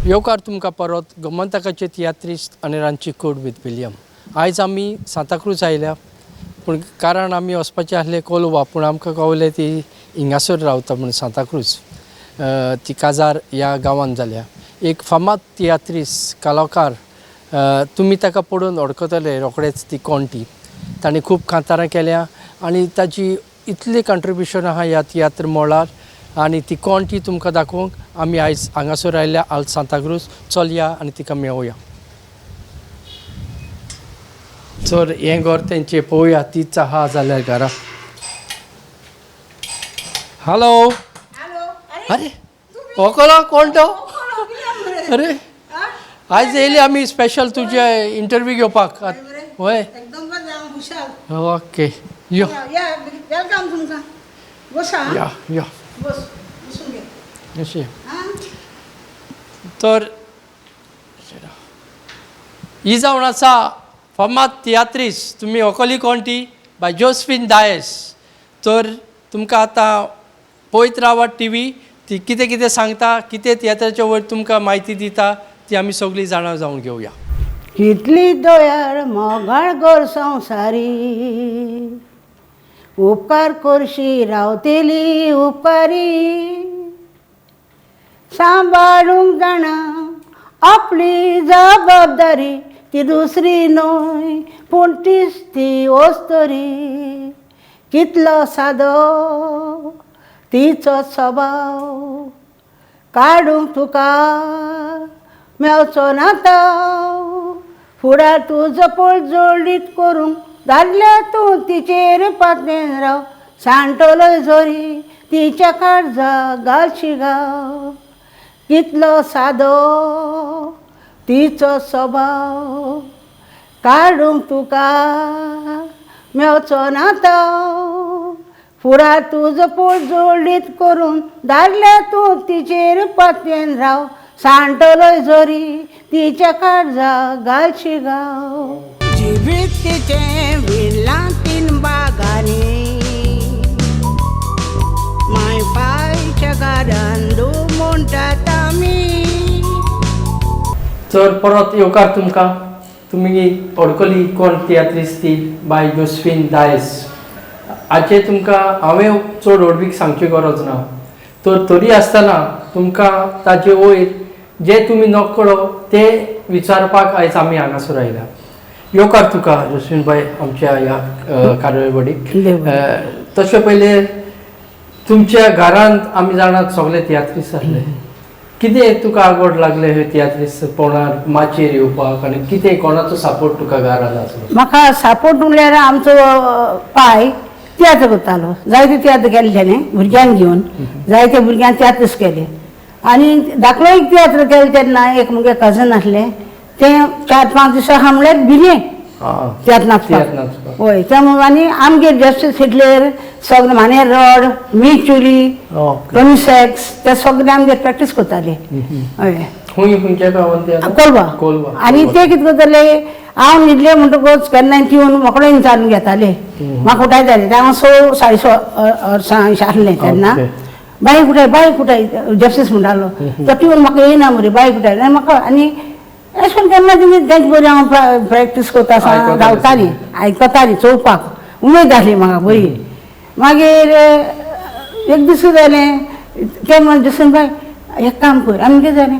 येवकार तुमकां परत गोमंतकाचे तियात्रिस्ट आनी रांदची कूड विथ विलियम. आयज आमी सांताक्रूज आयल्या, पूण कारण आमी वचपाचे आसले कोलवा, पूण आमकां कळलें ती हिंगासर रावता म्हणून सांताक्रूज ती काजार ह्या गांवांत जाल्या. एक फामाद तियात्रिस्ट कलाकार, तुमी ताका पळोवन वळखतले रोखडेच, ती कोण ती. ताणें खूब कांतारां केल्या आनी ताची इतली कंट्रिब्युशन आहा ह्या तियात्र मळार, आनी ती कोण ती तुमकां दाखोवंक आमी आयज हांगासर आयल्या आल सांताक्रूज. चलया आनी तिका मेळोवया. तर हें घर तेंचें पळोवया, तीच आहा जाल्यार घरा. हॅलो. अरे वळखलो कोण तो? अरे आयज येयली आमी स्पेशल तुजे इंटरव्यू घेवपाक. हय ओके यो या या अशें. तर ही जावन आसा फामाद तियात्रिस्ट. तुमी वळखली कोण ती? Bai Josephine Dias. तर तुमकां आतां पळयत रावात टीव्ही. ती कितें कितें सांगता, कितें तियात्राच्या वयर तुमकां म्हायती दिता, ती आमी सगळीं जाणा जावन घेवया. कितली दोयाळ मोगाळ गोर संवसारी, उपकार करशी रावतेली उपकारी, सांबाळूंक जाणा आपली जबाबदारी, ती दुसरी न्हय पूण तीच ती वस्तरी. कितलो सादो तिचो स्वभाव, काडूंक तुका मेवचो ना ताव. फुडार तुजो पळ जोडीत करूंक धाडल्या तूं तिचेर पातें राव. सांठोलय झोरी तिच्या काळजा घालशी गाव. कितलो सादो तिचो स्वभाव, काडूंक तुका मेवचो ना ताव. फुडार तुजो पळ जोडीत करून धाडल्या तूं तिचेर पातें राव. सांठोलय झोरी तिच्या काळजा घालशी गाव. जिवीत तिचें विणलां तीन बागांनी, माय पायच्या घरांत म्हणटात आमी. तर परत येवकार तुमकां. तुमी वळखली कोण तियात्रिस्ट ती? Bai Josephine Dias. हाचे तुमकां हांवें चड व्हडवीक सांगची गरज ना. तर तरी आसतना तुमकां ताचे वयर जे तुमी नकळो ते विचारपाक आयज आमी हांगासर आयल्या. येवकार तुका जोसेफीन बाय आमच्या ह्या कार्यावळीक. तशें पयले तुमच्या घरांत आमी जाणात सगळे तियात्रिस्ट आसले. कितें तुका आवड लागले हे तियात्रिस्ट पळोवणार माचयेर येवपाक, आनी कितें कोणाचो सपोर्ट तुका घरांत आसलो? म्हाका सपोर्ट म्हणल्यार आमचो पाय तियात्र करतालो. जायते तियात्र केले तेणें भुरग्यांक घेवन, जायते भुरग्यांक तियात्रच केले. आनी धाकलो एक तियात्र केले तेन्ना एक मुगे कजन आसले, ते 4-5 दिसां म्हणल्यार भिले तियात्र नाचपाक. हय ते आनी आमगे जस्टीस हिटलर सगळे मानेर रोड, मिचुरी, टोनी सॅक्स ते सगळे आमगे प्रॅक्टीस करताले. हय कोलवा. आनी ते कितें करताले, हांव न्हिदलें म्हणटकूच केन्नाय येवन मोकळें विचारून घेताले, म्हाका उठयताले. हांव 6-6:30 आसलें तेन्ना. बाय कुठाय जस्टीस म्हणटालो. तो टिवन म्हाका येयना मरे, बाय कुठाय म्हाका. आनी अशें करून केन्ना तुमी तेंच बरी हांव प्रॅक्टीस करता रावताली, आयकताली, चोवपाक उमेद आसली म्हाका बरी. मागीर एक दीस जालें, ते म्हणून जोसेफीन बाय एक काम कर. आमी कितें जालें,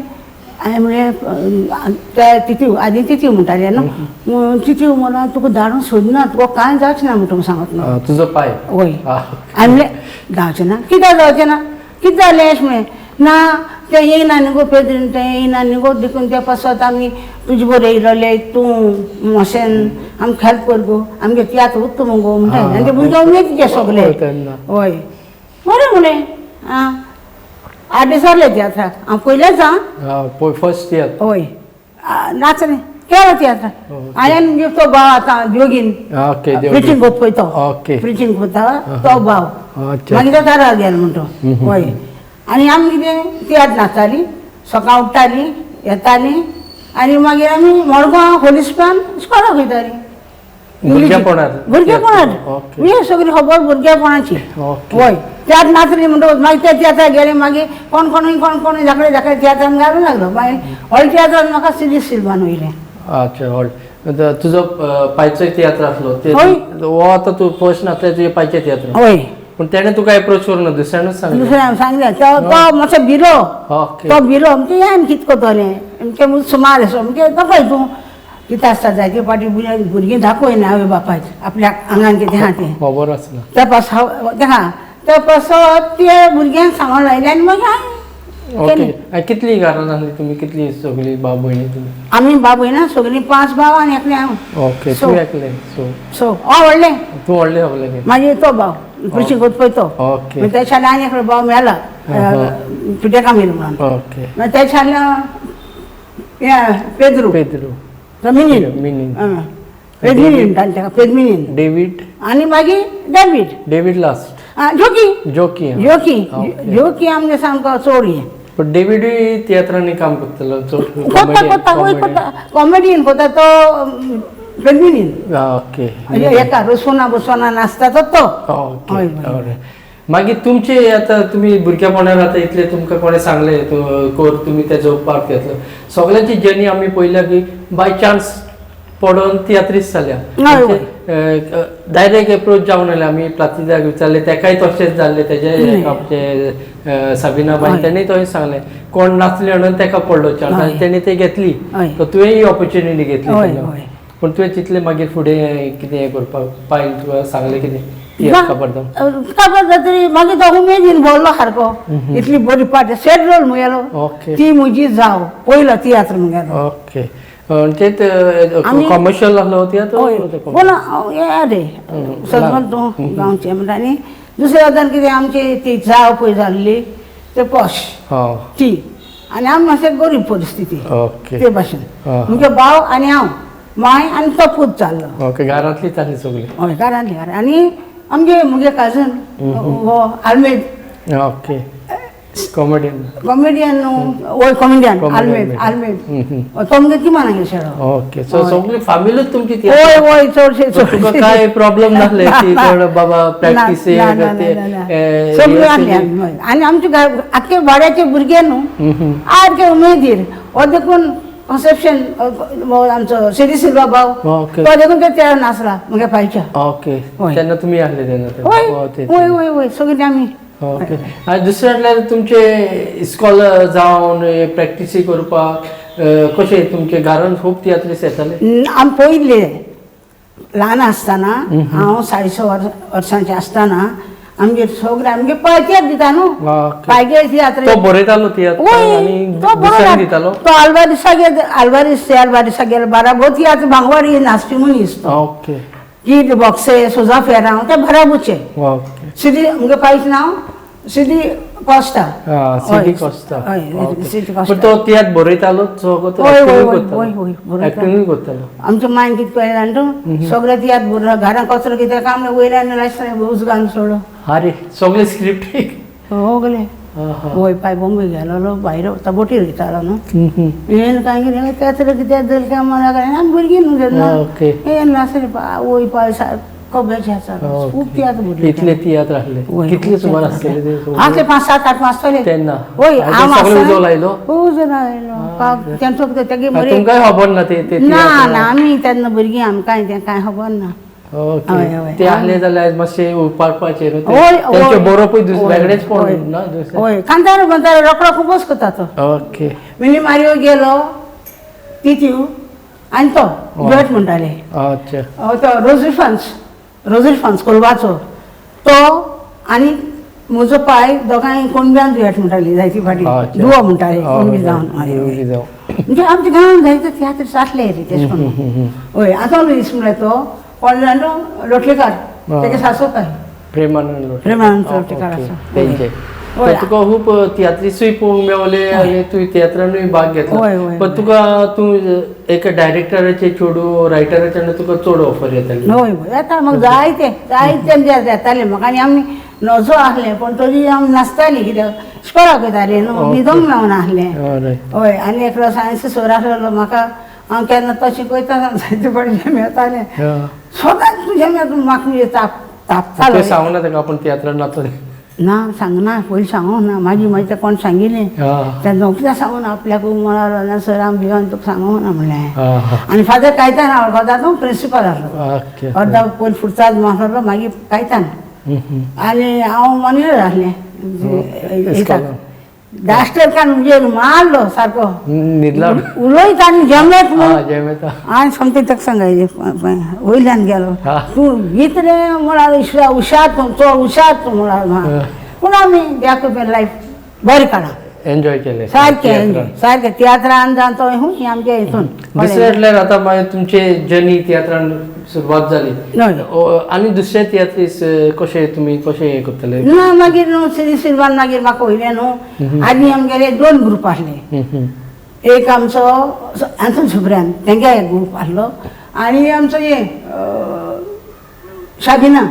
हांवें म्हणलें तितीव आदी तितीव म्हणटाले न्हू. तितीव म्हणून तुका धाडून सोदना, तुका कांय जावचें ना म्हणटा सांगत न्हू तुजो पाय. हय. हांवें म्हणलें जावचें ना. कित्याक जावचें ना? कितें जालें अशें म्हणलें. ना ते येयना न्ही गो प्रेजिडेंट, तें येयना न्ही गो देखून ते पासत आमी तुजे बरें येयलोले, तूं मातशें आमकां हेल्प कर गो, आमगे तियात्र उत्तम गो म्हणटा. आनी ते भुरगे उमेदीचे सगळे. हय बरें म्हणलें. 8 दीस जाले तियात्राक. हांव पयलेंच फर्स्ट तियात्र. हय नाचलें केलो तियात्र. हांवें तो भाव आतां जोगीन प्रिचींग करता पळय तो, प्रिचींग करता तो भाव. मागीर तो घरा गेलो म्हणटो. हय आनी आमी कितें तियात्र नाचतालीं, सकाळ उठटालीं येतालीं, आनी मागीर आमी मडगांव होली स्कूलान इस्कोलाक वयतालीं. भुरगेपणार भुरगेपणार ओके ही सगळी खबर भुरगेपणाची ओके होय त्यात नाचली म्हणटकूच मागीर ते तियात्राक गेले मागीर कोण कोण झाकडे झाकडे तियात्रान घालूंक लागलो मागीर व्हडल्या तियात्रान म्हाका सिरीज सिल्वान वयलें अच्छा व्हड तुजो पायचो तियात्र आसलो ते होय. हो आतां तूं फर्स्ट नाचलें तुजें पायचें तियात्र होय पूण तेणें तुका एप्रोच करूं ना दुसऱ्यानूच सांगलें दुसऱ्यान सांगलें तो मातसो भिलो ओके तो भिलो म्हणजे हें कितें कोतलें म्हणजे सुमार असो म्हणजे दाखय तूं कितें आसता जायते फाटी भुरगीं दाखयना हांवें बापायक आपल्या आंगान कितें आहा तें खबर आसना तपास ते भुरग्यांक सांगूंक लायलें आनी मागीर हांवें ओके केलें. आनी कितलीं घरान आसलीं तुमी कितलीं सगळीं भाव भयणी तुमी आमी बाब भयणां सगळीं 5 भाव आनी एकलें हांव ओके सो. तूं एकलें सो सो व्हडलें तूं व्हडलें आपलें मागीर तो भाव कृषी करता पळय तो ओके मागीर तेच्या आनी एकलो भाव मेला पिटे कामील म्हणून ओके मागीर तेच्या पेद्रू पेद्रू मिनीन मिनीन पेदमिनीन म्हणटाले तेका पेदमिनीन डेविड आनी मागीर डेवीड डेविड लास्ट जोकी जोकी हा. जोकी ओके. जोकी आमगे सामको चोड हें पण डेविडूय तियात्रांनी काम करतलो कोता वय कोता कॉमेडीन कोता तो पेदमिनीन ओके एका रसोना बसोना नाचता तो ओके हय, हय. alright. मागीर तुमचे आता तुम्ही भुरग्यापणान आता इतले तुमकां कोणें सांगलें कोर तुमी तेजो पार्ट घेतलो सगळ्यांची जर्नी आमी पळयल्या की बाय चान्स पडोवन तियात्रीस्ट हय, जाल्या डायरेक्ट एप्रोच जावन आयले आमी प्लातिदाक विचारले तेकाय तशेंच जाल्लें तेजे आमचे साबिना बाई हय. तेणेय तशें सांगलें कोण नाचले म्हणून तेका पडलो चान्स हय. आनी तेणी ते घेतली हय. तर तुवें ही ऑपॉर्च्युनिटी घेतली हय, तेन्ना. हय. पूण तुवें चिंतलें मागीर फुडें कितें हें करपाक पायन तुका सांगलें कितें तियात्र करपाक खबर जातरी मागीर तो उमेदीन बोल्लो सारको इतली बरी पार्ट सेट रोल मुगेलो ओके ती म्हजी जाव पयलो तियात्र मुगेलो ओके तेच आमी- कमर्शियल आसलो तियात्र पूण हे रे सगळं तूं गांवचे म्हणटा आनी दुसरे वतान कितें आमची ती जाव पळय जाल्ली ते पॉश हां ती आनी आमी मातशें गरीब परिस्थिती ओके ते भाशेन हा. म्हणजे भाव आनी हांव माय आनी तो पूत चाललो ओके घरांतली जाली सगळी हय घरांतली घरा आनी आमगे मुगे काजन हो आल्मेद ओके कॉमेडियन कॉमेडियन वय कॉमेडियन Comedian. आल्मेद तो मुगे किमान शेळो ओके सो सगळी फॅमिलीच तुमची ती वय वय चडशे तुका काय प्रॉब्लेम नासले की कोण बाबा प्रॅक्टिस सगळे आसले आमी, हय. आनी आमचे आख्खे वाड्याचे भुरगे न्हू आख्खे उमेदीर हो देखून कन्सेप्शन आमचो सिरी सिल्वा भाव ओके तो देखून ते नाचला मुगे पायच्या ओके होय. तेन्ना तुमी आसले तेन्ना वय हो, तेच. वय वय वय सगळी आमी ओके आनी दुसरे म्हटल्यार तुमचे इस्कॉल जावन प्रॅक्टिसी करपाक कशें तुमचे घरान खूब तियात्रीस येताले आमी पयले ल्हान आसतना हांव 6.5 वर्सांचें आसतना आमगे सगळे आमगे पायत्याक दिता न्हू ओके पायगे तियात्र तो बरयतालो तियात्र वय आनी तो दुसऱ्यांक दितालो तो आल्वारिसा गेलो बाराबो तियात्र भांगवाडी नाचपी मनीस तो ओके गीत बॉक्से सुजा फेरांव ते बराबूचे ओके सिधी मुगे पायच नांव सिधी कॉस्टा सिटी कोस्ता हय, सिटी कॉस्टा. पण तो तियात्र बरयतालो सगळो तो वय, वय, acting वय, करतालो. वय, वय, बरयतालो. Acting करतालो आमच्या मायन कितें पळयलें जाणा तूं सगळे तियात्र बुरला घरां कचरो कितें काम वयल्यान लायसलें उजगान सोडलो अरे सगळे स्क्रिप्ट हो गले वय पाय बॉम्बे गेलो भायर वता बोटी वयतालो न्हू येन कांय कितें तेत्र कितें दल कामां लागलें आमी भुरगीं न्हू तेन्ना ओके येन नासलें वय पाय सारको बेज आसा खूब तियात्र बुरले इतले तियात्र आसले वय, कितले खूब सुमार तियात्र आसले ते आसले 5-7-8 आसतले तेन्ना वय आनी हांव ते सगळे आसतना- उजो लायलो उजो लायलो तेंचो तेगे आनी मरे तुमकांय खबर ना ते ना तियात्र? ना आमी तेन्ना भुरगीं आमकां तें कांय खबर ना हय, ओके हय. ते आसले जाल्यार मातशे उपाडपाचे न्हू ते. वय, तेंचे वय. बरोवपूय वेगळेच वय. पडून ना दुसरे हय कांतार म्हणटालो रोकडो खूबच करता तो ओके मिनी मारियो गेलो तिथ्यू आनी तो दुएट म्हणटाले अच्छा तो रोजरी फन्स कोलवाचो तो आनी म्हजो पाय दोगांय कोणब्यान दुएट म्हणटाली जायती फाटी अच्छा. दुओ म्हणटाले कोणबी जावन हय, हय. दोगी जावन. म्हणजे आमच्या गांवांत जायते तियात्र जातले रे तेश करून हय आतां दीस म्हणल्यार तो कोण जाणो लोटलेकार तेगे सासू काय प्रेमानंद लोटले. प्रेमानंद ओके. लोटलेकार आसा. तेंचे वय. तर तुका खूप तियात्रीसूय पळोवंक मेवले आनी तुवें तियात्रानूय भाग घेतलो वय, वय, पण तुका तूं एक डायरेक्टराचे चेडू रायटराच्यान तुका चड ऑफर येताली हय हय येता म्हाका जायते येताले म्हाका आनी आमी नजो आसले पण तरी आमी नाचतालीं कित्याक स्कोराक वयतालीं न्हू ओके. न्हिदोंक मेळना आसलें Alright. हय आनी एकलो सायन्स सर आसलो म्हाका हांव केन्ना तो शिकयता जायते फाटी मेळतालें Yeah. सगळे जेन्ना म्हाका म्हणजे तापतालो ते सांगू ना ताका आपण तियात्रान नाचले ना सांगना पयलीं सांगूंक ना मागीर कोण सांगिल्लें तेन्ना कित्याक सांगून आपल्याक म्हळ्यार सर हांव भिवन तुका सांगूंक ना म्हणलें आनी फादर कायतान वळखता तूं प्रिंसिपल आसलो अर्दा पयलीं फुडचाल मारलो मागीर कायतान आनी हांव मॉनिटर आसलें डास्टर कान म्हणजे मारलो सारको न्हिदला उलयता आनी जमत जेमेता हांवें समथींग ताका सांगलें वयल्यान गेलो तूं गीत रे म्हळ्यार हुशार तूं चड हुशार तूं म्हळ्यार पूण आमी बॅक लायफ बरें काडा एन्जॉय केले सारकें तियात्रान जावन तो खूंय आमच्या हितून दुसरे म्हटल्यार आतां मागीर तुमचे जर्नी तियात्रान सुरवात जाली आनी दुसरे तियात्रीस कशें हें करतले ना मागीर न्हू सिरी सिल्वान मागीर म्हाका वयलें न्हू आनी आमगेले 2 ग्रूप आसले एक आमचो आंतून सुब्र्यान तेंगे एक ग्रूप आसलो आनी आमचो हे शाबिना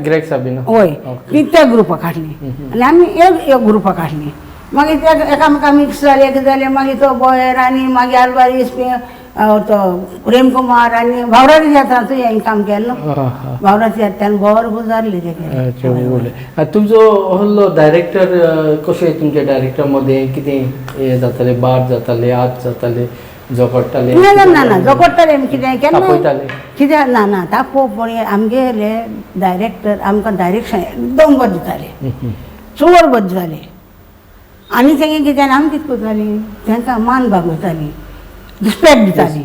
ग्रेग साबिना हय ती त्या ग्रुपाक हाडली आनी आमी एक ग्रुपाक हाडली मागीर ते एकामेका मिक्स जाले जाले मागीर तो बॉयर आनी मागीर आल्वारीस तो प्रेम कुमार आनी भावराची तियात्रांतूय हांवें काम केलें भावराची तियात्रान बरोबर जाल्ले ते तुमचो असलो डायरेक्टर कशें तुमच्या डायरेक्टर मदें कितें हें जाताले बाद जाताले आत जाताले जोकडटाले ना जोकडटाले कितें केन्ना कित्याक ना तापोवप आमगेले डायरेक्टर आमकां डायरेक्शन एकदम बरें दिताले चड बरें दिताले आनी तेंगे कितें आमी कितें करतालीं तांकां मान बागयतालीं रिस्पेक्ट दितालीं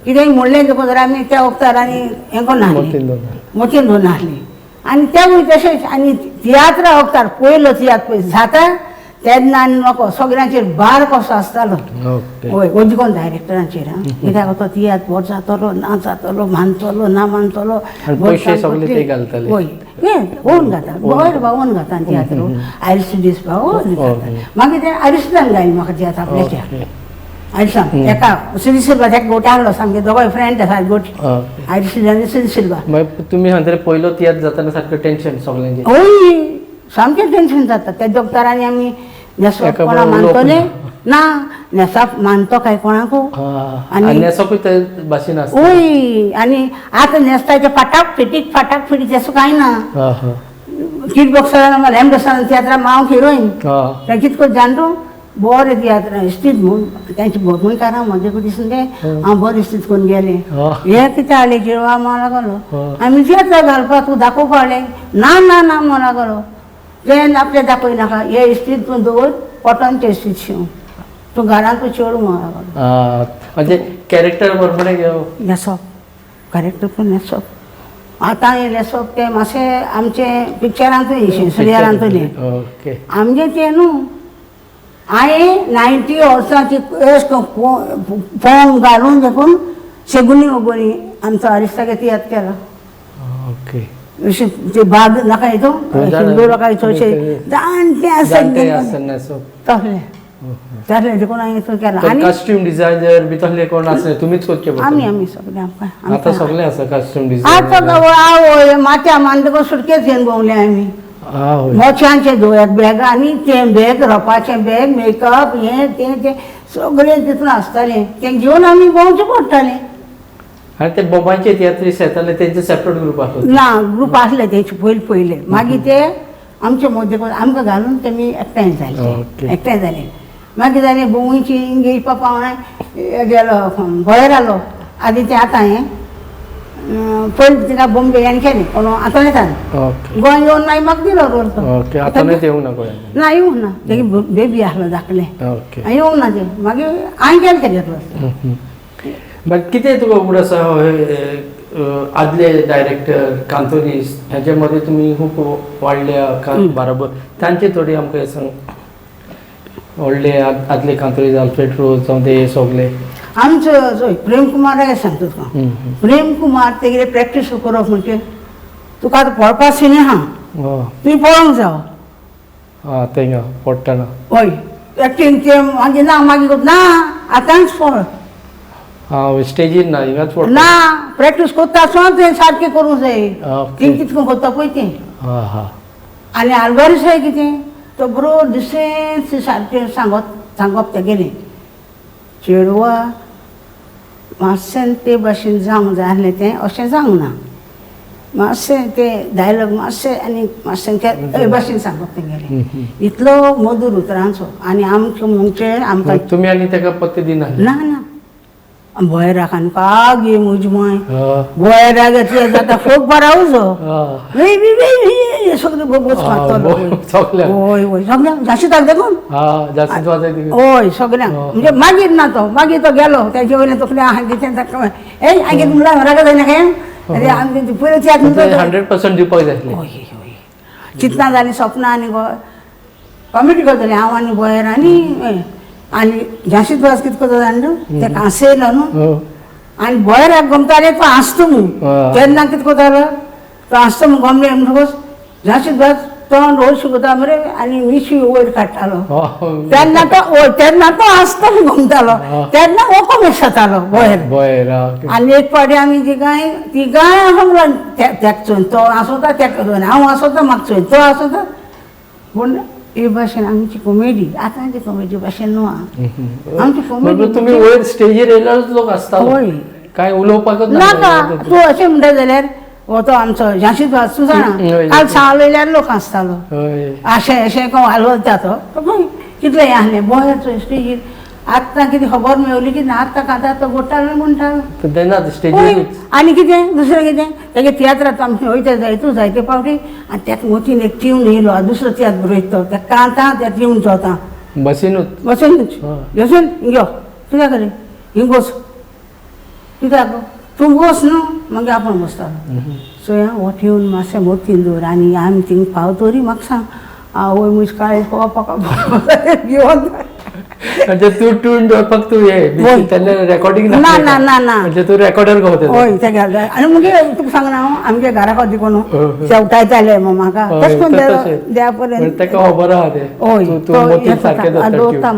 कितेंय म्हणलें देखून आमी त्या वखदार आनी हें कोण नासलीं मोतीन धरून नासलीं आनी तेवूय तशेंच आनी तियात्रा वखदार पयलो तियात्र पळय जाता तेन्ना आनी नको सगळ्यांचेर भार कसो आसतालो हय अदी कोण डायरेक्टरांचेर कित्याक तो तियात्र बरो जातलो ना जातलो मानतलो ना मानतलो पयशे सगळे ते घालताले हय ओन घाता बरें ओन घाता तियात्र आयरिस्टडीस मागीर ते आयरिस्टान गायलें म्हाका तियात्र आपल्याच्या आयरिस्टान एका सिरी सिल्वा तेका गोटे हाडलो सामके दोगांय फ्रेंड आसा गोटी आयरिस्टान आनी सिरी सिल्वा तुमी सांगतले पयलो तियात्र जाताना सारकें टेन्शन सगळ्यांचें हय सामकें टेन्शन जाता त्या दोक्तरांनी आमी नेसप कोणा मानतले ना नेसाप मानतो काय कोणाकू आनी नेसपूय ते भाशेन आसता हय आनी आतां नेसताचे फाटाक फिटीक तेसो कांय ना किट बॉक्सरान लॅम्बसान तियात्रा हांव हिरोईन ते कितें कर जाणटो बरें तियात्र इस्तीत म्हूण तेंचे भोगमुयकारां म्हजे कडेन दिसून ते हांव बरें इस्तीत करून गेलें हे कितें हाडलें जिरवा म्हणून लागलो आमी तियात्र घालपाक तूं दाखोवपाक हाडलें ना ना ना म्हणून लागलो तें आपलें दाखयनाका हे इस्तीत तूं दवर कॉटनचें इस्तीत शिंव तूं घरांत तूं चेडू म्हणून लागलो म्हणजे कॅरेक्टर बरोबर न्हेसप कॅरेक्टर पूण न्हेसप आतां हें न्हेसप तें मातशें आमचें पिक्चरांतूय सिरियलांतूय आमचें तें न्हू हांवें 90 वर्सांची फोम घालून देखून शेगुनी वगोनी आमचो अरिस्तागे तियात्र केलो ते बाग नाका येतो सिंदूर नाका येतो जाणटे तसले तसले देखून हांवें तो केला आनी कॉस्ट्यूम डिझायनर बी तसले कोण आसले तुमीच करचे आमी सगळे आमकां आतां सगळे आसा कॉस्ट्यूम डिझायनर आतां आवय माथ्या मानतको सुटकेस घेवन भोंवले आमी मोच्यांचे एक बॅग आनी तें बॅग रोपाचें बॅग मेकअप हें तें सगळें तितून आसतालें तें घेवन आमी भोंवचें पडटालें आनी ते बोबांचे तियात्रीस येताले तेंचे सेपरेट ग्रूप आसलो ना ग्रूप आसले तेंचे पयले मागीर ते आमचे मदे आमकां घालून तेमी एकठांय जाले मागीर जालें भोंवूयची घेवपा पावना गेलो बॉयर आलो आदी तें आतां हें पयलीं तिका बॉम्बे हें केलें कोण आतां येतान गोंय येवन मागीर म्हाका दिलो रोल तो आतां येवंक ना गोंयांत ना येवंक ना तेगे बेबी आसलो धाकलें येवंक ना तें मागीर हांवें केलें तेगे बट कितें तुका उगड आसा आदले डायरेक्टर कांतोनीस हेजे मदें तुमी खूब वाडल्या बरोबर तांचे थोडी आमकां सांग व्हडले आदले कांतोनीस आल्फ्रेड रोज जावं ते सगळे आमचो प्रेम कुमाराक सांगता तुका प्रेम कुमार तेगे प्रॅक्टीस करप म्हणजे तुका आतां पळोवपा सिनेमा तुवें पळोवंक जावो तेंगा पडटना हय एक्टींग ते मागीर ना मागीर ना आतांच पळय स्टेजीर ना हिंगाच पडटा ना प्रॅक्टीस करता आसतना तें सारकें करूंक जाय तें कितको करता पळय तें आनी आल्वारीस कितें तो बरो दुसरें सारकें सांगप तेगेलें चेडवा मातशें ते भाशेन जावंक जाय आसलें तें अशें जावंक ना मातशें ते डायलॉग मातशें आनी मातशें हे भाशेन सांगप तेंगेलें इतलो मधुर उतरांचो आनी आमचे म्हणजे आमकां तुम्ही आनी ताका पत्ते दिना ना ना बोयराक आनी काग ये म्हजी मय बोयराक जाता फोक बरावचो सगळे बोगोच मारतलो सगळ्यांक होय होय सगळ्यांक जाशीताक देखून जास्त वाजय होय सगळ्यांक म्हणजे मागीर ना तो मागीर तो गेलो तेजे वयल्यान तकलें हांगेच्यान ताका ए आगे मुला घराक जायना काय अरे आमचे पयलीं त्यात 100% दिवपाक जाय आसलें. होय होय चिंतना जालीं सपनां आनी कॉमेडी करतलीं हांव आनी बोयर आनी झांशीत भास कितें करता जाणा तूं तेका हांसयलो न्हू आनी बोयराक गमताले तो हांसता म्हूण तेन्ना कितें करतालो तो हांसता म्हूण गमले म्हणटकूच झांशीत भास तोंड वयर शिकता मरे आनी मिशी वयर काडटालो तेन्ना तो हांसता म्हूण गमतालो तेन्ना ओको मेश जातालो बोयर आनी एक फावटी आमी ती गाय सांगलो तेका चोयन तो हांसोता तेका चोयन हांव हांसोता म्हाका चोयन तो हांसोता पूण हे भाशेन आमची कॉमेडी आतांची कॉमेडी भाशेन न्हू आमची कॉमेडी तुम्ही वयर स्टेजीर येयल्यारूच लोक आसतालो होय काय उलोवपाकच नाका तूं अशें म्हणटा जाल्यार हो तो आमचो झांशीत भास तूं जाणा काल सांगलो जाल्यार लोक आसतालो अशें अशें कोण हालवता तो पळय कितलें हें आहलें बोयरचो स्टेजीर आतां कितें खबर मेळ्ळी की ना आतां कांता तो घोटाळो म्हणटालो तेन्ना स्टेजीर आनी कितें दुसरें कितें तेगे तियात्रांत आमी वयता जायते फावटी आनी तेका मतीन एक ट्यून येयलो दुसरो तियात्र बरयता तो तेका कांता त्या ट्यून चोता बसीनूच बसूनूच बसून यो कित्याक रे हिंग बस कित्याक तूं बस न्हू मागीर आपूण बसतालो सो हो ट्यून मातशें मतीन दवर आनी आमी थिंग पावतोरी म्हाका सांग आवय म्हजे काळेज पळोवपाक घेवन म्हणजे तू ट्यून दवरपाक तू हे तेन्ना रेकॉर्डिंग ना ना ना ना म्हणजे तू रेकॉर्डर गो हय ते घालता आनी मुगे तुका सांगना हांव आमच्या घरा खातीर कोण शेवटायताले म्हाका तशें करून देवा पर्यंत तेका खबर आहा ते हय तू मोती सारके दवरता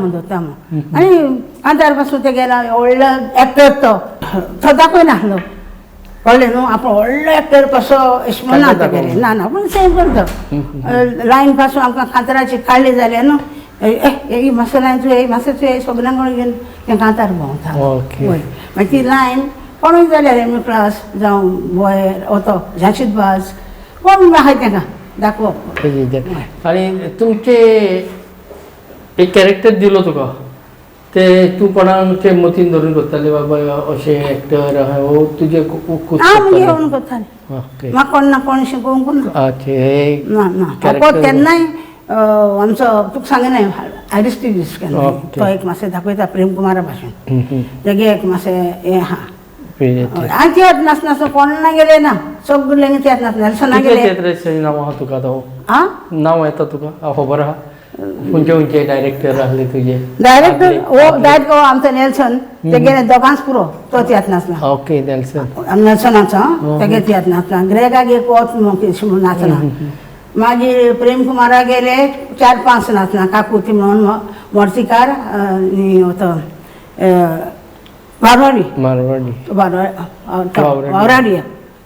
आनी कांतार पासून ते गेला व्हडलो एक्टर तो दाखयनासलो कळ्ळें न्हू आपूण व्हडलो एक्टर कसो अशें म्हणना तेगेलें ना ना पूण सेम करता लायन पासून आमकां कांतराची काडली जाल्यार न्हू ही मसाल्याचो हे मातशें सगळ्यांक घेवन तें कांतार भोंवता वय मागीर ती लायन कोणूय जाल्यार एम ए क्लास जावं बोयर ओतो झांशीत भास कोण आहाय तेका दाखोवप आनी तुमचे एक कॅरेक्टर दिलो तुका ते तूं कोणाक ते मतीन धरून करताले बाबा अशें एक्टर हो तुजे हांव मुगे येवन करतालें म्हाका कोण ना कोण शिकोवंक ना ना केन्नाय आमचो तुका सांगनाय आरिस्टिडीस केन्ना तो एक मातशें दाखयता प्रेम कुमारा भाशेन तेगे एक मातशें हें आहा आनी तियात्र नाचना कोणा गेले ना सगळे तियात्र नाचना नेल्सना गेले नांव आहा तुका तो आं नांव येता तुका खबर आहा खंयचे डायरेक्टर आहले तुजे डायरेक्टर हो आमचो नेल्सन तेगे दोगांच पुरो तो तियात्र नाचना ओके नेल्सन नेल्सनाचो तेगे तियात्र नाचना ग्रेगाक एक वच नाचना मागीर प्रेम कुमारा गेले 4-5 नाचना काकुती म्हणून मोर्तीकार तो वावराडी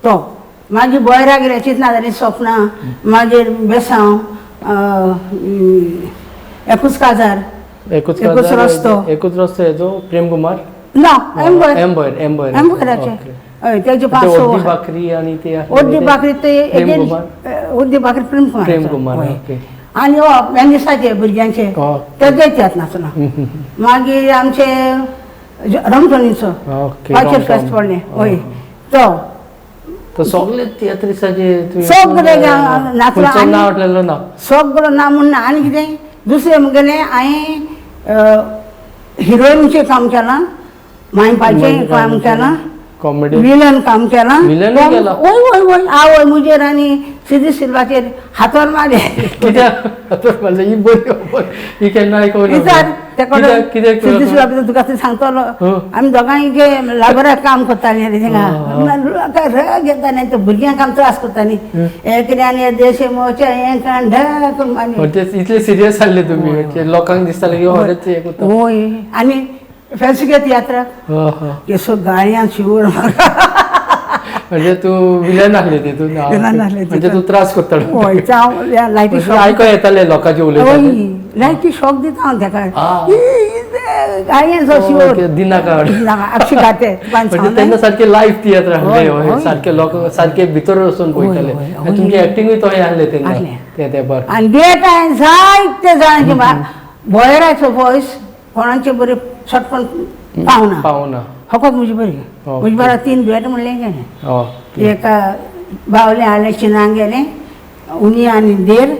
तो मागीर बोयरा गेले चिंतना जाली सपना मागीर बेसांव एकूच काजार एकूच रस्तो हेजो प्रेम कुमार ना एम्बोयराचे हय तेजे ओद्दी बाकरी आनी ते ओद्दी बाकरी ते ओद्दी बाकरी प्रेम कुमार आनी हो मेंदिसाचे भुरग्यांचे तेजे तियात्र नाचना मागीर आमचे रमटणीचो पाचेर फेस्त पडलें हय तो सगळे तियात्रिसाचे सगळे नाचला नांव ना सगळो ना म्हणना आनी कितें दुसरें मुगेलें हांवें हिरोईनचें काम केलां मायपाचें काम केलां कॉमेडी विलन काम केलां केला वय वय वय आवय मुजेर आनी सिदी सिल्वाचेर हातोर मारले कित्याक हातोर मारले ही बरी ही केन्ना आयकूंक कित्याक सिदी सिल्वा भितर तुका ते सांगतलो आमी दोगांय लाबराक काम करतालीं रे थिंगा रग येताली ते भुरग्यांक आमी त्रास करतालीं एकल्यान देशे मोचे हें काण ढक मारली इतले सिरियस जाल्ले तुमी लोकांक दिसतालें की खरेंच हें करता वय आनी फेसिके तियात्राक केसो गाळयांत शिवूर म्हणजे तू विलन आहले तितून म्हणजे तू त्रास करतालो हय जावं लायटी आयको येताले लोकांचे उलयता लायटी शॉक दिता हांव तेका गायन जोशी दिनाकाड अक्षी गाते म्हणजे त्यांना सारखे लाईव्ह थिएटर आणले सारखे लोक सारखे भितर वचून पळयताले तुमची एक्टिंगूय तो आणले तेन्ना ते बरं आनी डेट हांवें जायते जाणांचे भयराचो वॉयस कोणाचे बरे सटकन पावना फकत म्हजी बरी म्हजी बरा 3 दुयेट म्हणलें गेलें एक बावलें हाडलें चिनांग गेलें उनी आनी देर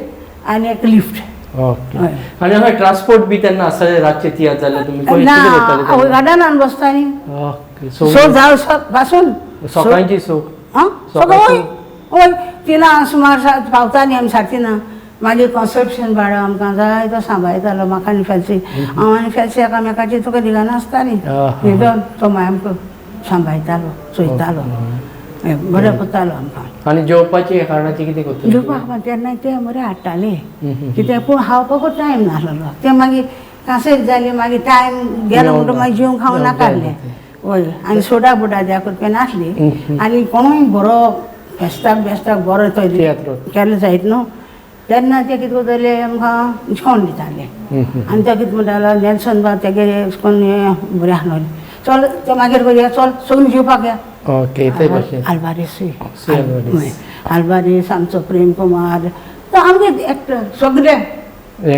आनी एक लिफ्ट ओके आनी हांगा ट्रान्सपोर्ट बी तेन्ना आसतालें रातचे तियात्र जाल्यार तुमी कितें गार्डनान बसतालीं ओके सो जाव पासून सकाळची सो सकाळी हय 3 सुमार पावतालीं आमी 3:30 मागीर कॉन्सेप्शन भाडो आमकां जाय तो सांबाळटालो म्हाका आनी फेलसी हांव आनी फेलसी एकामेकाची तुका दिगाना आसतालीं न्हिदोन तो मागीर आमकां सांबाळटालो चोयतालो बरें करतालो आमकां आनी जेवपाची कारणाची कितें करता जेवपाक तेन्ना ते बरें हाडटाले कित्याक पूण खावपाकूच टायम नासलो ते मागीर कांसेक जाली मागीर टायम गेलो म्हणटून मागीर जेवण खावं नाकालें हय आनी सोडा बुडा द्या करपी नासली आनी कोणूय बरो फेस्ताक बरो तो केले जायत न्हू तेन्ना ते कितें करताले आमकां शिकोवन दिताले आनी ते कितें म्हणटालो नेल्सन बा तेगे कोण बरें आसलोलें चल ते मागीर करुया चल सगळीं जेवपाक या ओके ते भशेन आल्वारीस आमचो प्रेम कुमार तो आमगे एक्टर सगळे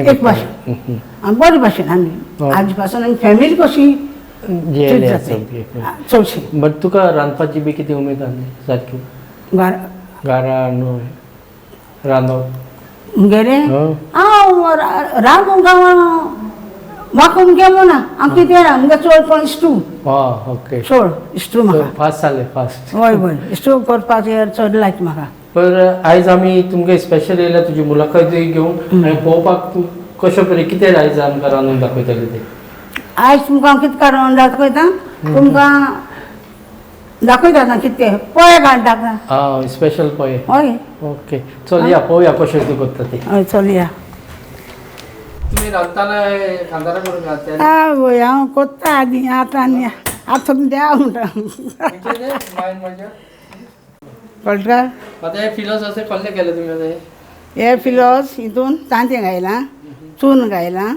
एक भाशेन आमी बरे भाशेन आमी आज पासून आमी फॅमिली कशी चडशी बट तुका रांदपाची बी कितें उमेद आसली सारकी घरा न्हू रांदप गेले हांव रांदूंक गांवां म्हाका गेलो ना हांव कितें आमगे चड कोण इश्टू ओके चड इश्टू म्हाका फास्ट जालें फास्ट हय हय इश्टू करपाक चड लायक म्हाका पर आयज आमी तुमगे स्पेशल येयल्या तुजी मुलाखत घेवन आनी पळोवपाक तूं कशे तरेन कितें आयज आमकां रांदून दाखयतले ते आयज तुमकां हांव कितें काडून दाखयता तुमकां दाखयता ना कितें पळय काडटा स्पेशल पळय हय ओके चल या पळोवया कशें तूं करता ते हय चल या तुम्ही रांदताना खानदारा करून घालता आवय हांव कोत्ता आदी आतां आनी आतां द्या म्हणटा कळटा आतां हे फिलोस असे कसले केले तुम्ही आता हे फिलोस हितून तांतें घायलां चून घायलां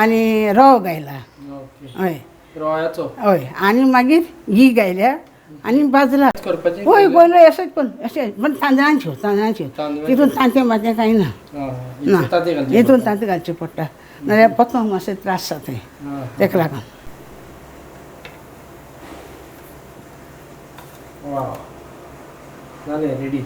आनी रवो घायला हय रव्याचो हय आनी मागीर घी घायल्या आनी भाजला करपाचें हय पयलो अशेंच पण अशें पण तांदळांच्यो तितून तांतें मातें कांय ना ना हितून तांतें घालचें पडटा नाल्यार पचोवंक मातशें त्रास जाता तेका लागून जालें रेडी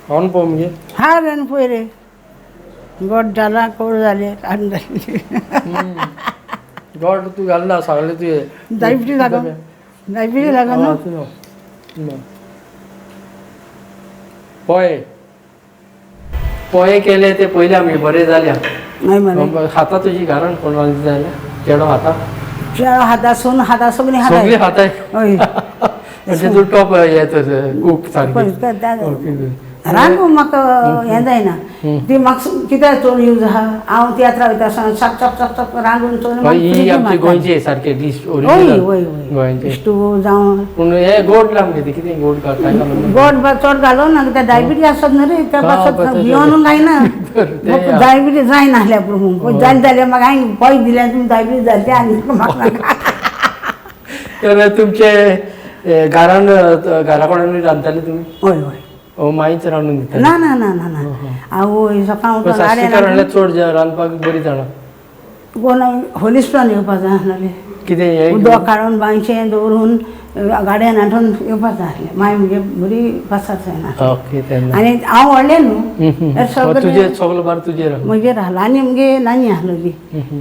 खावन पळोव मगे हाड आनी पळय रे गोड जाला कोड जाले काडून जाले गोड तूं घालना सगळें तुवें डायबिटीज लागून न्हू पोहे केले ते पयले आमी बरे जाल्या हय मरे खाता तुजी घरान कोण रांदता जाल्यार चेडो खाता चेडो खाता सून खाता सगळीं सगळीं खाताय हय म्हणजे तूं टॉप हे कूक सारकी रांदूंक म्हाका हें जायना ती म्हाका कित्याक चड यूज आहा हांव तियात्रा वयता चप चप चप चप रांदून आमचे गोंयचे सारके डिश गोंयचे स्टू जावं पूण हे गोड लावंक कितें गोड गोड चड घालूं ना कित्याक डायबिटीज आसत न्हू रे त्या पासत भियोन जायना डायबिटीज जायना आसल्या पूण जालें जाल्यार म्हाका हांवें पयस दिल्यार तुमी डायबिटीज जालें तें आनी म्हाका तर तुमचे घरान घरा कोणान रांदताले तुमी हय हय माईच रांदून दिता ना ना ना ना ना हांव सकाळ उठून चड रांदपाक बरी जाणा कोण होलिस्टॉन येवपाक जाय आसलें कितें उदक काडून बांयचें दवरून गाड्यान हाडून येवपाक जाय आसलें मागीर म्हणजे बरी पासात जायना ओके तेन्ना आनी हांव व्हडलें न्हू तुजें सगळो बार तुजेर म्हजेर आहलो आनी म्हगे नानी आहलोली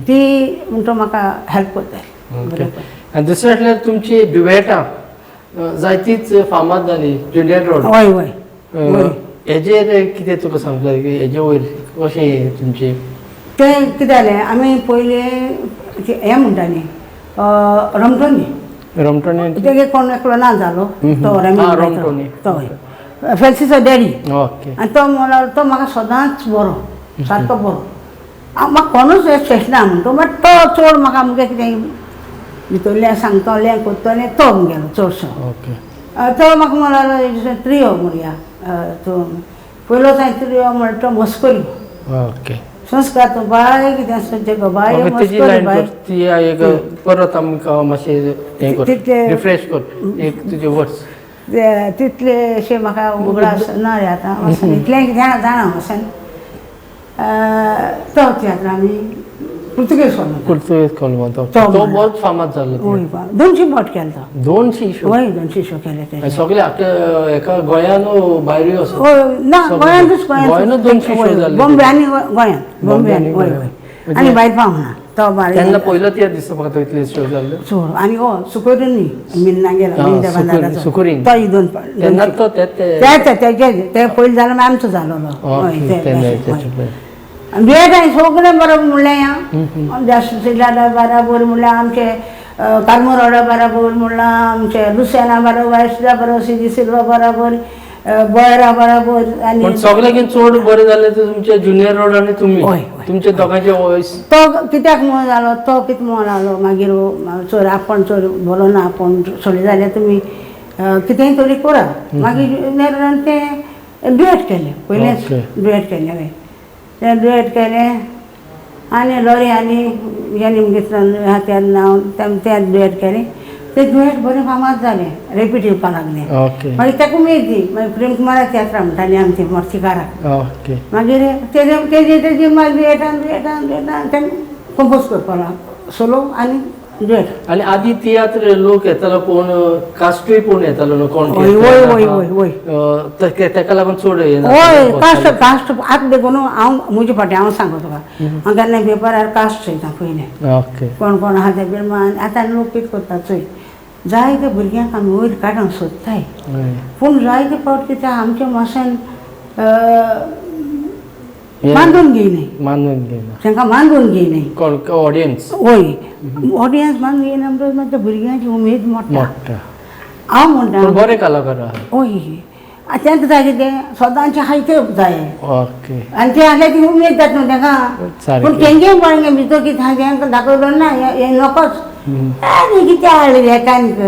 ती म्हणटा म्हाका हेल्प करताली आनी दुसरें म्हटल्यार तुमची दुवेटां जायतीच फामाद जाली जुलियट रोड हय हय हेजेर कितें तुका सांगतलें हेजे वयर कशें तुमचें तें कितें जालें आमी पयलीं हें म्हणटालीं रमटोनी तेगे कोण एकलो ना जालो तो रमटोनी तो फेल्सीचो डॅडी ओके आनी तो म्हणल्यार तो म्हाका सदांच बरो सारको बरो म्हाका कोणूच स्टेशना म्हणटा बट तो चड म्हाका मुगे कितें भितरलें सांगतलें करतलें तो म्हगेलो चडसो ओके तो म्हाका म्हणल्यार ट्रियो म्हणया तो पयलो तरी म्हणटा तो मस्करी ओके संस्कार तो बाय कितें आसता गो बाय ओके, तेजी मस्करी लायन बाय कर ती एक परत आमकां मातशें हें कर तितले- रिफ्रेश कर एक तुजे वर्ड्स तितले अशें म्हाका उगडास ना रे आतां इतलें जाणा वचन तो तियात्र आमी पुर्तुगेज कोलो पुर्तुगेज कोलमो तो तो बहुत फामाद जालो तो. वय 200 फावट केलो तो 200 शो वय 200 शो केले ते सगळे एका गोंयान भायरूय असो ना सगळे. गोंयांतूच गोंयांतूच 200 शो जाले. बॉम्बे आनी गोंयांत बॉम्बे आनी वय वय आनी भायर पावना तो तेन्ना बारीक पयलो त्या दिसता म्हाका तो इतले शो जाल्ले चोर आनी सुकोरीनी मिन्ना गेला मिंदा बांदाराचो सुकुरीन. तो दोन तेन्ना तो ते पयलीं जालो मागीर आमचो जालो दुयेंत हांवें सगळें बरोबर म्हणलें या जास्त सिलाडा बरोबर म्हणल्यार आमचे कार्मोराडा बरोबर म्हणल्यार आमचे लुसियाना बरोबर वायसदा बरोबर सिदी सिल्वा बरोबर बोयरा बरोबर आनी पण सगळ्याकीन चड बरें जालें ते तुमचे जुनियर रोड आनी तुमी हय, तुमचे दोगांचे वॉयस तो कित्याक म्हणून जालो तो कितें म्हणून लागलो मागीर चोर आपण चोर बरो ना आपण सोडले जाल्यार तुमी कितेंय तरी करा मागीर नेरान ते डुएट केलें पयलेंच Okay. डुएट केलें हय ते डुएट केलें आनी लॉरी आनी हेणी घेतलो तें नांव तें डुएट केलें ते डुएट बरें फामाद जालें रिपीट येवपाक लागलें ओके मागीर ताका उमेद दी मागीर प्रेम कुमारा तियात्रा म्हणटाली आमची मोर्तीकाराक ओके मागीर तेजे मागीर दुएटान तें कंपोज करपाक लागलो सोलो आनी डुएट आनी आदी तियात्र लोक येतालो कोण कास्टूय कोण येतालो न्हू कोण वय वय वय वय वय तेका लागून चड हय कास्ट कास्ट आतां देखून हांव म्हजे फाटीं हांव सांगो तुका हांव केन्ना पेपरार कास्ट चोयता पयलें ओके कोण कोण आहा ते बिरमान आतां लोक कितें करता चोय जायते भुरग्यांक आमी वयर काडूंक सोदताय पूण जायते फावट कितें आमचे मातशें मानून घेयनाय मानून घेयना तांकां मानून घेयनाय कोण ऑडियन्स वय ऑडियन्स मानून घेयना म्हणटच मागीर त्या भुरग्यांची उमेद मोडटा मोठा हांव म्हणटा पूण बरे कलाकार आहा वय तांकां जाय कितें सदांचें हायते जाय ओके आनी ते आहल्यार ती उमेद जाता न्हू तांकां सारकें. पूण तेंगे पळय भितर कितें आहा तेंकां दाखयलो ना हें नकोच आनी कितें हाडलें हेकानीक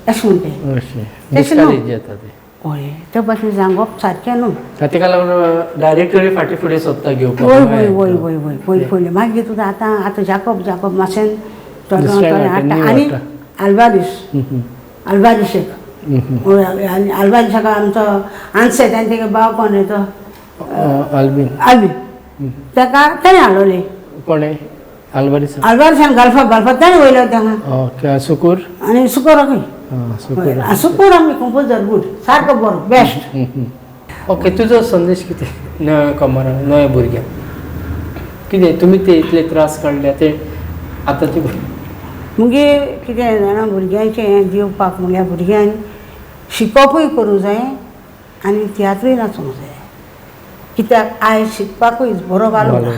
अशें म्हणटा अशें तशें न्हू. डिस्करेज जाता ते हय ते भाशेन सांगप सारकें न्हू तेका लागून डायरेक्टरी फाटीं फुडें सोदता घेवपाक वय वय वय वय वय पयलीं पयलीं मागीर तुका आतां जाकोब मातशें दुसऱ्या हाडटा वाटेन आनी हाडटा. आल्बारिशेक आनी आल्बारिशाक आमचो आन्से ताणें तेगे भाव कोण रे तो आल्बीन आल्बी ताका ताणें हाडलोलें कोणे आल्बारीस आल्बारिशान घालपाक ताणें वयलो तांकां ओके सुकूर आनी सुकोराकूय सुकूर सुकूर आमी कंपोजर गूड सारको बरो बेस्ट ओके तुजो संदेश कितें नव्या कमारांक नव्या भुरग्यांक कितें तुमी ते इतले त्रास काडले ते आतांचे मुगे कितें जाणा भुरग्यांचें दिवपाक म्हळ्यार भुरग्यांक शिकोवपूय करूंक जाय आनी तियात्रूय नाचोंक जाय कित्याक आयज शिकपाकूय बरो घालूंक ना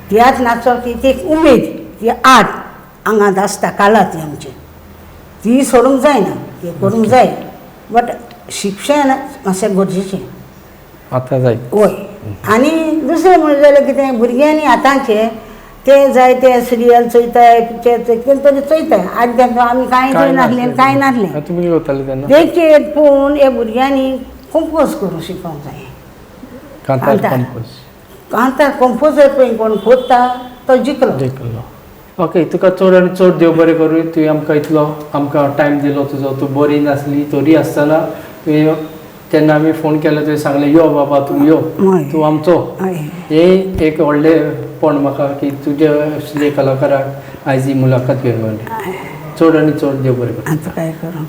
तियात्र नाचप ती एक उमेद ती आर्ट आंगांत आसता काला ती आमची ती सोडूंक जायना ती करूंक जाय बट शिक्षण मातशें गरजेचें आतां जाय वय आनी दुसरें म्हणलें जाल्यार कितें भुरग्यांनी आतांचे ते जाय ते सिरियल चोयताय पिक्चर कितें तरी चोयताय आनी तेंकां आमी कांय चोयनासलें कांय नासलें तुमी वताले तेन्ना तेचेर पूण हे भुरग्यांनी कंपोज करूंक शिकोवंक जाय कांतार कांतार. कंपोज कांतार कंपोजर पळय कोण खोदता तो जिखलो देखलो ओके तुका चड आनी चड देव बरें करूं तुवें आमकां इतलो आमकां टायम दिलो तुजो तूं बरी नासली तरी आसतना तुवें तेन्ना आमी फोन केलो तुवें सांगलें यो बाबा तूं यो हय. तूं आमचो हय हें एक व्हडलेंपण म्हाका की तुजे असले कलाकाराक आयज ही मुलाखत घेवन मेळ्ळी चड आनी चड देव बरें करूं आतां काय करूं